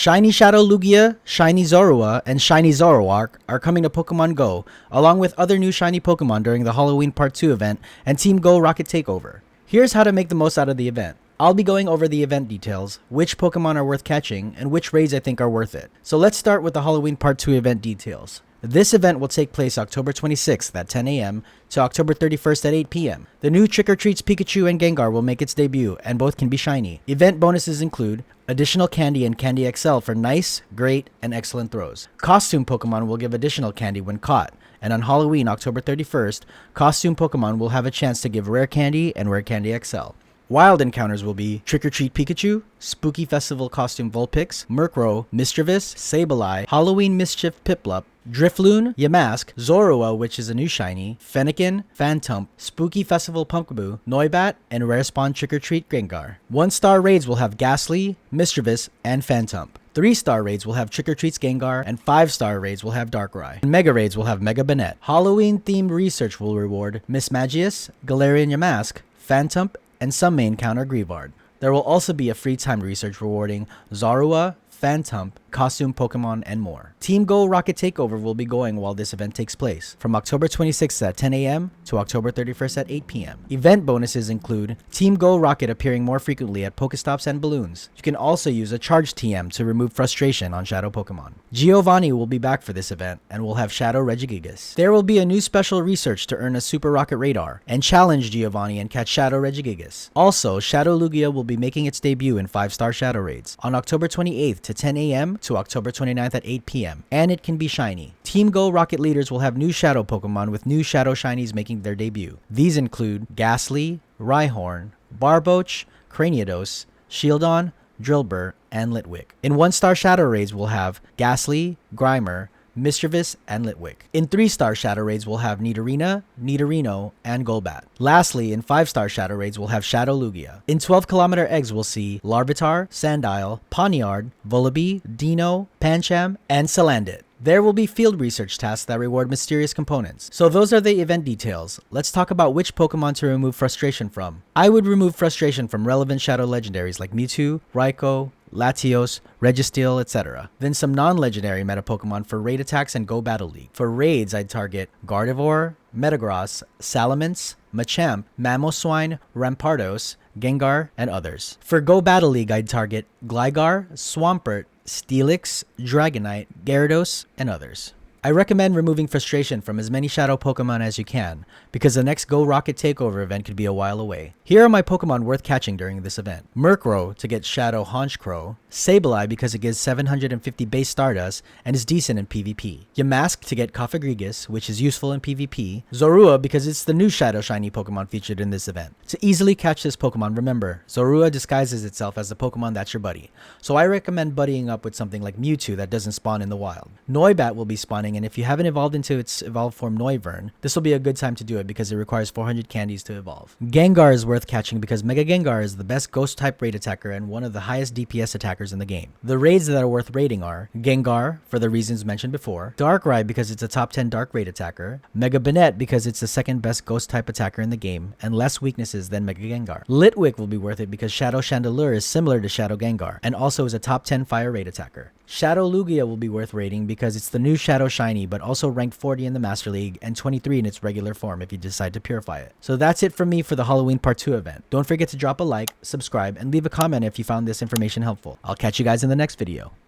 Shiny Shadow Lugia, Shiny Zorua, and Shiny Zoroark are coming to Pokemon Go, along with other new shiny Pokemon during the Halloween Part 2 event and Team Go Rocket Takeover. Here's how to make the most out of the event. I'll be going over the event details, which Pokemon are worth catching, and which raids I think are worth it. So let's start with the Halloween Part 2 event details. This event will take place October 26th at 10 a.m. to October 31st at 8 p.m. The new Trick or Treats Pikachu and Gengar will make its debut, and both can be shiny. Event bonuses include additional candy and Candy XL for nice, great, and excellent throws. Costume Pokemon will give additional candy when caught, and on Halloween, October 31st, Costume Pokemon will have a chance to give Rare Candy and Rare Candy XL. Wild encounters will be Trick or Treat Pikachu, Spooky Festival Costume Vulpix, Murkrow, Mischievous, Sableye, Halloween Mischief Piplup, Drifloon, Yamask, Zorua, which is a new shiny, Fennekin, Phantump, Spooky Festival Pumpkaboo, Noibat, and Rare Spawn Trick or Treat Gengar. 1-star raids will have Ghastly, Mischievous, and Phantump. 3-star raids will have Trick or Treats Gengar, and 5-star raids will have Darkrai. And Mega raids will have Mega Banette. Halloween-themed research will reward Mismagius, Galarian Yamask, Phantump, and some may encounter Greavard. There will also be a free time research rewarding Zorua, Phantump, Costume Pokemon, and more. Team Go Rocket Takeover will be going while this event takes place, from October 26th at 10 a.m. to October 31st at 8 p.m. Event bonuses include Team Go Rocket appearing more frequently at Pokestops and Balloons. You can also use a Charge TM to remove frustration on Shadow Pokemon. Giovanni will be back for this event and will have Shadow Regigigas. There will be a new special research to earn a Super Rocket Radar and challenge Giovanni and catch Shadow Regigigas. Also, Shadow Lugia will be making its debut in 5-star Shadow Raids on October 28th to 10 a.m. to October 29th at 8 p.m. and it can be shiny. Team Go Rocket leaders will have new Shadow Pokemon with new Shadow Shinies making their debut. These include Ghastly, Rhyhorn, Barboach, Craniados, Shieldon, Drillbur, and Litwick. In 1-star Shadow Raids we'll have Ghastly, Grimer, Mischievous, and Litwick. In 3-star Shadow Raids we'll have Nidorina, Nidorino, and Golbat. Lastly, in 5-star Shadow Raids we'll have Shadow Lugia. In 12-kilometer eggs we'll see Larvitar, Sandile, Pawniard, Vullaby, Dino, Pancham, and Salandit. There will be field research tasks that reward mysterious components. So those are the event details. Let's talk about which Pokemon to remove frustration from. I would remove frustration from relevant Shadow legendaries like Mewtwo, Raikou, Latios, Registeel, etc. Then some non-legendary meta Pokemon for raid attacks and Go Battle League. For raids, I'd target Gardevoir, Metagross, Salamence, Machamp, Mamoswine, Rampardos, Gengar, and others. For Go Battle League, I'd target Gligar, Swampert, Steelix, Dragonite, Gyarados, and others. I recommend removing frustration from as many Shadow Pokemon as you can, because the next Go Rocket Takeover event could be a while away. Here are my Pokemon worth catching during this event. Murkrow to get Shadow Honchkrow, Sableye because it gives 750 base Stardust and is decent in PvP, Yamask to get Cofagrigus, which is useful in PvP, Zorua because it's the new Shadow Shiny Pokemon featured in this event. To easily catch this Pokemon, remember, Zorua disguises itself as the Pokemon that's your buddy, so I recommend buddying up with something like Mewtwo that doesn't spawn in the wild. Noibat will be spawning, and if you haven't evolved into its evolved form Noivern, this will be a good time to do it because it requires 400 candies to evolve. Gengar is worth catching because Mega Gengar is the best ghost type raid attacker and one of the highest DPS attackers in the game. The raids that are worth raiding are Gengar, for the reasons mentioned before, Darkrai because it's a top 10 dark raid attacker, Mega Banette because it's the second best ghost type attacker in the game and less weaknesses than Mega Gengar. Litwick will be worth it because Shadow Chandelure is similar to Shadow Gengar and also is a top 10 fire raid attacker. Shadow Lugia will be worth raiding because it's the new Shadow Shiny but also ranked 40 in the Master League and 23 in its regular form if you decide to purify it. So that's it from me for the Halloween Part 2 event. Don't forget to drop a like, subscribe, and leave a comment if you found this information helpful. I'll catch you guys in the next video.